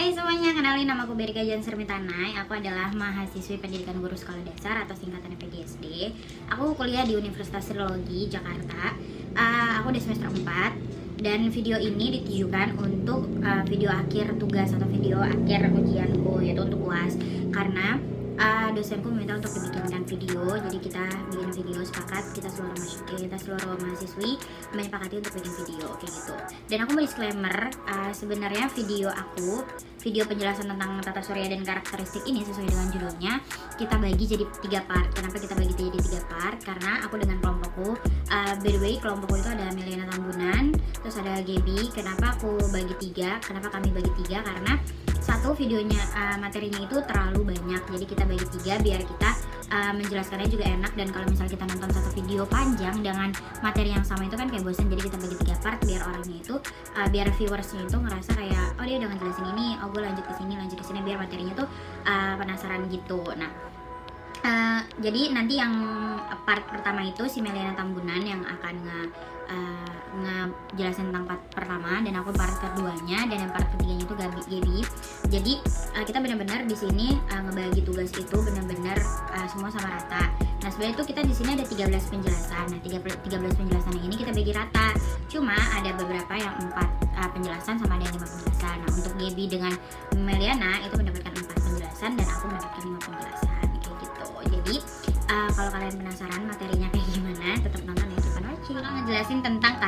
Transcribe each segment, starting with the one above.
Hai semuanya, kenalin nama aku Berika Jansermitanai. Aku adalah mahasiswi pendidikan guru sekolah dasar atau singkatannya PGSD. Aku kuliah di Universitas Srilogi, Jakarta. Aku udah semester 4 dan video ini ditujukan untuk video akhir tugas atau video akhir ujianku, yaitu untuk UAS. Karena dosenku meminta untuk dibikinkan video, jadi kita bikin video sepakat, kita seluruh mahasiswi menyepakati untuk bikin video kayak gitu. Dan aku mau disclaimer, sebenarnya video penjelasan tentang tata surya dan karakteristik ini sesuai dengan judulnya kita bagi jadi 3 part. Kenapa kita bagi jadi 3 part? Karena aku dengan kelompokku, by the way kelompokku itu ada Meliana Tambunan, terus ada Gaby. Kenapa aku bagi 3? Kenapa kami bagi 3? Karena satu videonya materinya itu terlalu banyak, jadi kita bagi 3 biar kita menjelaskannya juga enak. Dan kalau misalnya kita nonton satu video panjang dengan materi yang sama itu kan kayak bosan, jadi kita bagi 3 part biar orangnya itu biar viewersnya itu ngerasa kayak oh dia udah ngejelasin ini, oh gue lanjut ke sini, biar materinya tuh penasaran gitu. Nah jadi nanti yang part pertama itu si Meliana Tambunan yang akan ngejelasin tentang part pertama, dan aku part keduanya, dan yang part ketiganya itu Gaby. Jadi kita benar-benar di sini ngebagi tugas itu benar-benar semua sama rata. Nah sebenarnya itu kita di sini ada 13 penjelasan. Nah 13 penjelasan ini kita bagi rata. Cuma ada beberapa yang 4 penjelasan sama ada yang 5 penjelasan. Nah untuk Gaby dengan Meliana itu mendapatkan 4 penjelasan dan aku mendapatkan 5 penjelasan kayak gitu. Jadi kalau kalian penasaran materinya kayak gimana, tetap nonton ya, cepat watching. Kita ngejelasin tentang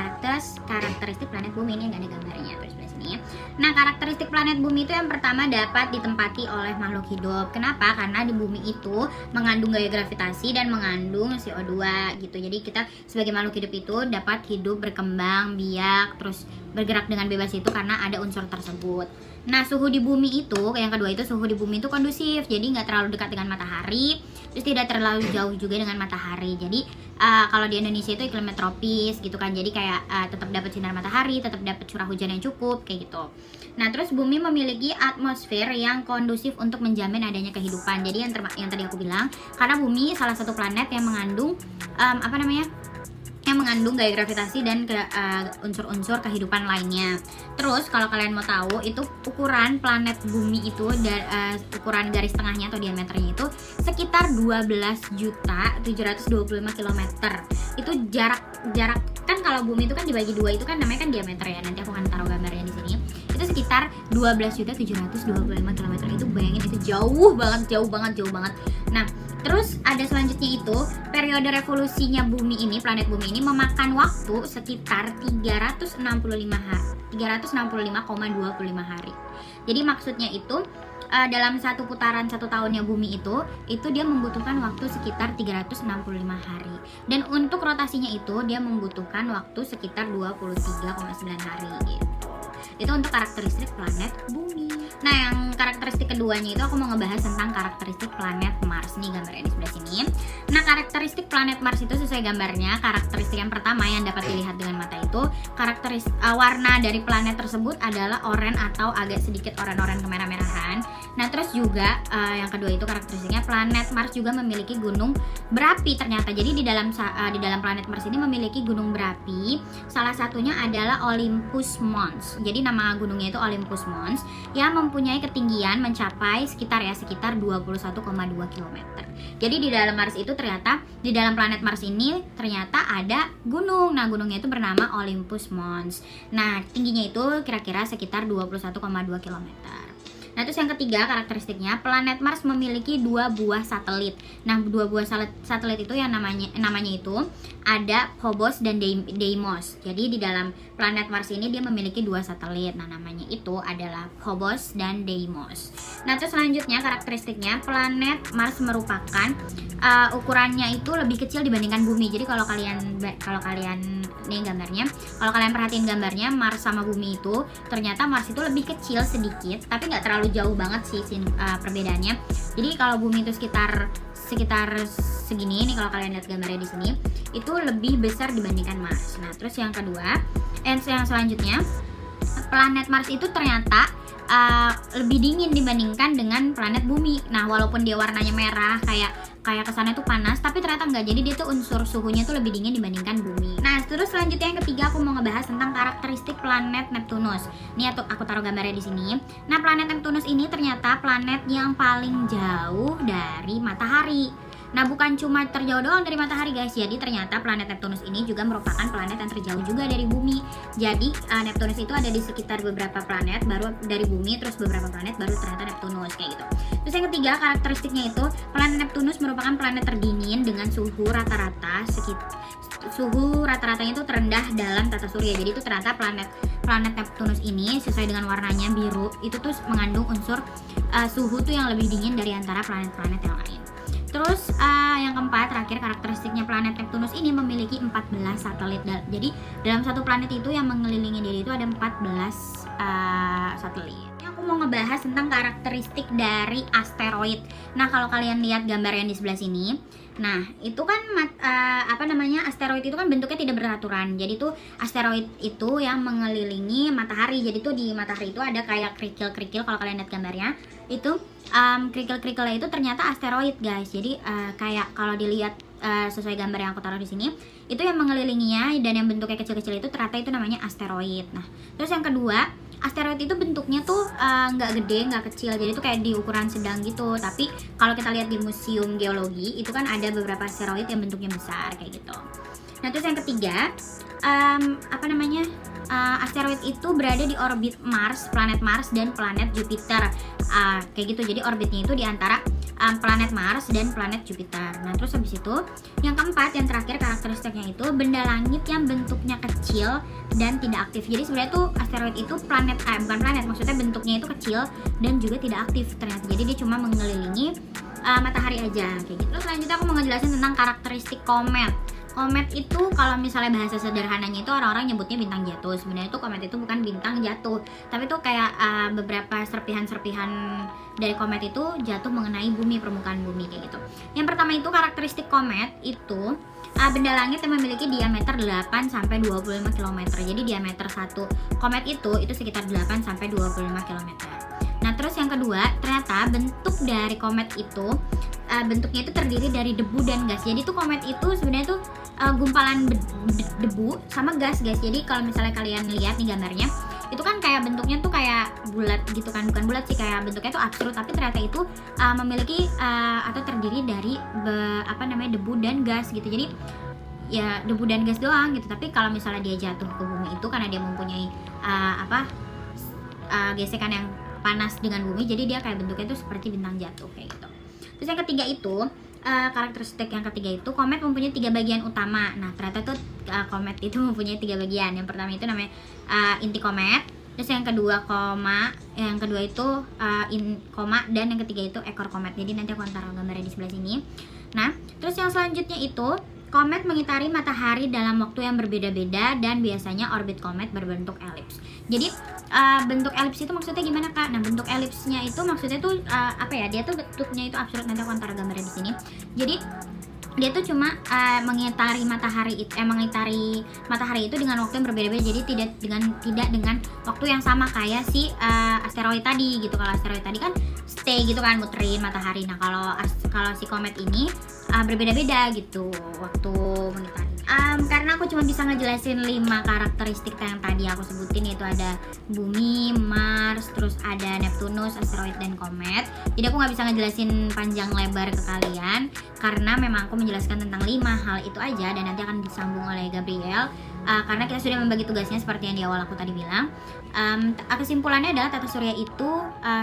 karakteristik planet bumi ini yang ada gambarnya tuh sebelah sini. Nah karakteristik planet bumi itu yang pertama dapat ditempati oleh makhluk hidup. Kenapa? Karena di bumi itu mengandung gaya gravitasi dan mengandung CO2 gitu. Jadi kita sebagai makhluk hidup itu dapat hidup, berkembang biak, terus bergerak dengan bebas itu karena ada unsur tersebut. Nah suhu di bumi itu, yang kedua itu suhu di bumi itu kondusif, jadi nggak terlalu dekat dengan matahari, terus tidak terlalu jauh juga dengan matahari. Jadi kalau di Indonesia itu iklimnya tropis gitu kan, jadi kayak tetap dapat sinar matahari, tetap dapat curah hujan yang cukup kayak gitu. Nah terus bumi memiliki atmosfer yang kondusif untuk menjamin adanya kehidupan. Jadi yang tadi aku bilang, karena bumi salah satu planet yang mengandung yang mengandung gaya gravitasi dan unsur-unsur kehidupan lainnya. Terus kalau kalian mau tahu itu ukuran planet bumi itu ukuran garis tengahnya atau diameternya itu sekitar 12.725 km. Itu jarak kan kalau bumi itu kan dibagi 2 itu kan namanya kan diameter ya. Nanti aku akan taruh gambarnya di sini. Itu sekitar 12.725 km. Itu bayangin, itu jauh banget. Nah, terus ada selanjutnya itu periode revolusinya bumi ini, planet bumi ini memakan waktu sekitar 365,25 hari. Jadi maksudnya itu dalam satu putaran 1 tahunnya bumi itu dia membutuhkan waktu sekitar 365 hari. Dan untuk rotasinya itu dia membutuhkan waktu sekitar 23,9 hari gitu. Itu untuk karakteristik planet bumi. Nah yang karakteristik keduanya itu aku mau ngebahas tentang karakteristik planet Mars. Nih gambarnya di sebelah sini. Nah karakteristik planet Mars itu sesuai gambarnya. Karakteristik yang pertama yang dapat dilihat dengan mata itu warna dari planet tersebut adalah oranye atau agak sedikit oranye kemerah-merahan. Nah terus juga yang kedua itu karakteristiknya planet Mars juga memiliki gunung berapi ternyata. Jadi di dalam planet Mars ini memiliki gunung berapi. Salah satunya adalah Olympus Mons. Jadi nama gunungnya itu Olympus Mons yang mempunyai ketinggian mencapai sekitar 21,2 km. Jadi di dalam Mars itu ternyata di dalam planet Mars ini ternyata ada gunung. Nah gunungnya itu bernama Olympus Mons. Nah tingginya itu kira-kira sekitar 21,2 km. Nah terus yang ketiga karakteristiknya planet Mars memiliki 2 buah satelit. Nah 2 buah satelit itu yang namanya itu ada Phobos dan Deimos. Jadi di dalam planet Mars ini dia memiliki 2 satelit. Nah namanya itu adalah Phobos dan Deimos. Nah terus selanjutnya karakteristiknya planet Mars merupakan ukurannya itu lebih kecil dibandingkan bumi. Jadi kalau kalian nih gambarnya, kalau kalian perhatiin gambarnya Mars sama bumi itu ternyata Mars itu lebih kecil sedikit, tapi nggak terlalu jauh banget sih perbedaannya. Jadi kalau bumi itu sekitar segini nih, kalau kalian lihat gambarnya di sini itu lebih besar dibandingkan Mars. Nah terus yang kedua, yang selanjutnya planet Mars itu ternyata lebih dingin dibandingkan dengan planet bumi. Nah walaupun dia warnanya merah kayak kayak kesannya tuh panas, tapi ternyata enggak. Jadi dia tuh unsur suhunya tuh lebih dingin dibandingkan bumi. Nah, terus selanjutnya yang ketiga aku mau ngebahas tentang karakteristik planet Neptunus. Nih aku taruh gambarnya di sini. Nah, planet Neptunus ini ternyata planet yang paling jauh dari matahari. Nah, bukan cuma terjauh doang dari matahari guys. Jadi ternyata planet Neptunus ini juga merupakan planet yang terjauh juga dari bumi. Jadi Neptunus itu ada di sekitar beberapa planet, baru dari bumi, terus beberapa planet baru ternyata Neptunus kayak gitu. Terus yang ketiga karakteristiknya itu planet Neptunus merupakan planet terdingin dengan suhu rata-ratanya itu terendah dalam tata surya. Jadi itu ternyata planet Neptunus ini sesuai dengan warnanya biru itu tuh mengandung unsur suhu tuh yang lebih dingin dari antara planet-planet yang lain. Terus yang keempat terakhir karakteristiknya planet Neptunus ini memiliki 14 satelit. Jadi dalam satu planet itu yang mengelilingi diri itu ada 14 satelit. Ini aku mau ngebahas tentang karakteristik dari asteroid. Nah, kalau kalian lihat gambar yang di sebelah sini, nah itu kan asteroid itu kan bentuknya tidak beraturan. Jadi tuh asteroid itu yang mengelilingi matahari. Jadi tuh di matahari itu ada kayak kerikil-kerikil. Kalau kalian lihat gambarnya itu kerikil-kerikilnya itu ternyata asteroid guys. Jadi kayak kalau dilihat sesuai gambar yang aku taruh di sini, itu yang mengelilinginya dan yang bentuknya kecil-kecil itu ternyata itu namanya asteroid. Nah, terus yang kedua, asteroid itu bentuknya tuh nggak gede, nggak kecil, jadi tuh kayak di ukuran sedang gitu. Tapi kalau kita lihat di museum geologi itu kan ada beberapa asteroid yang bentuknya besar kayak gitu. Nah, terus yang ketiga, asteroid itu berada di orbit Mars, planet Mars dan planet Jupiter kayak gitu. Jadi orbitnya itu di antara planet Mars dan planet Jupiter. Nah, terus habis itu yang keempat, yang terakhir karakteristiknya itu benda langit yang bentuknya kecil dan tidak aktif. Jadi sebenarnya tuh asteroid itu bukan planet, maksudnya bentuknya itu kecil dan juga tidak aktif ternyata. Jadi dia cuma mengelilingi matahari aja kayak gitu. Terus selanjutnya aku mau ngejelasin tentang karakteristik komet. Komet itu kalau misalnya bahasa sederhananya itu orang-orang nyebutnya bintang jatuh. Sebenarnya itu komet itu bukan bintang jatuh, tapi itu kayak beberapa serpihan-serpihan dari komet itu jatuh mengenai bumi, permukaan bumi kayak gitu. Yang pertama itu karakteristik komet itu benda langit yang memiliki diameter 8 sampai 25 km. Jadi diameter satu komet itu sekitar 8 sampai 25 km. Nah, terus yang kedua, ternyata bentuk dari komet itu bentuknya itu terdiri dari debu dan gas. Jadi tuh komet itu sebenarnya tuh gumpalan debu sama gas guys. Jadi kalau misalnya kalian lihat nih gambarnya, itu kan kayak bentuknya tuh kayak bulat gitu kan, bukan bulat sih, kayak bentuknya tuh absurd, tapi ternyata itu memiliki atau terdiri dari debu dan gas gitu. Jadi ya debu dan gas doang gitu. Tapi kalau misalnya dia jatuh ke bumi itu karena dia mempunyai gesekan yang panas dengan bumi, jadi dia kayak bentuknya tuh seperti bintang jatuh kayak gitu. Terus yang ketiga itu karakteristik yang ketiga itu komet mempunyai 3 bagian utama. Nah, ternyata tuh komet itu mempunyai 3 bagian. Yang pertama itu namanya inti komet, terus yang kedua yang kedua itu koma, dan yang ketiga itu ekor komet. Jadi nanti aku taruh gambarnya di sebelah sini. Nah, terus yang selanjutnya itu komet mengitari matahari dalam waktu yang berbeda-beda dan biasanya orbit komet berbentuk elips. Jadi bentuk elips itu maksudnya gimana Kak? Nah, bentuk elipsnya itu maksudnya tuh dia tuh bentuknya itu absurd. Nanti aku taruh gambarnya di sini. Jadi dia tuh cuma mengitari matahari itu dengan waktu yang berbeda-beda. Jadi tidak dengan waktu yang sama kayak si asteroid tadi gitu. Kalau asteroid tadi kan stay gitu kan, muterin matahari. Nah, kalau si komet ini berbeda-beda gitu waktu mengitari. Karena aku cuma bisa ngejelasin 5 karakteristik yang tadi aku sebutin, yaitu ada bumi, Mars, terus ada Neptunus, asteroid, dan komet. Jadi aku nggak bisa ngejelasin panjang lebar ke kalian karena memang aku menjelaskan tentang 5 hal itu aja, dan nanti akan disambung oleh Gabriel karena kita sudah membagi tugasnya seperti yang di awal aku tadi bilang. Kesimpulannya adalah tata surya itu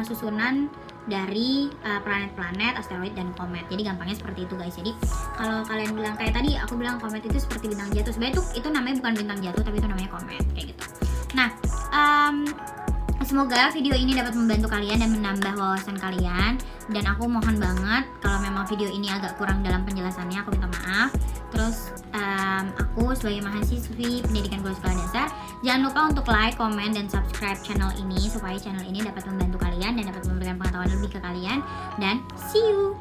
susunan dari planet-planet, asteroid, dan komet. Jadi gampangnya seperti itu guys. Jadi kalau kalian bilang kayak tadi aku bilang komet itu seperti bintang jatuh, sebenarnya itu namanya bukan bintang jatuh, tapi itu namanya komet kayak gitu. Nah, semoga video ini dapat membantu kalian dan menambah wawasan kalian. Dan aku mohon banget kalau memang video ini agak kurang dalam penjelasannya, aku minta maaf. Terus aku sebagai mahasiswi pendidikan guru sekolah dasar, jangan lupa untuk like, komen, dan subscribe channel ini supaya channel ini dapat membantu kalian dan dapat memberikan pengetahuan lebih ke kalian. Dan see you.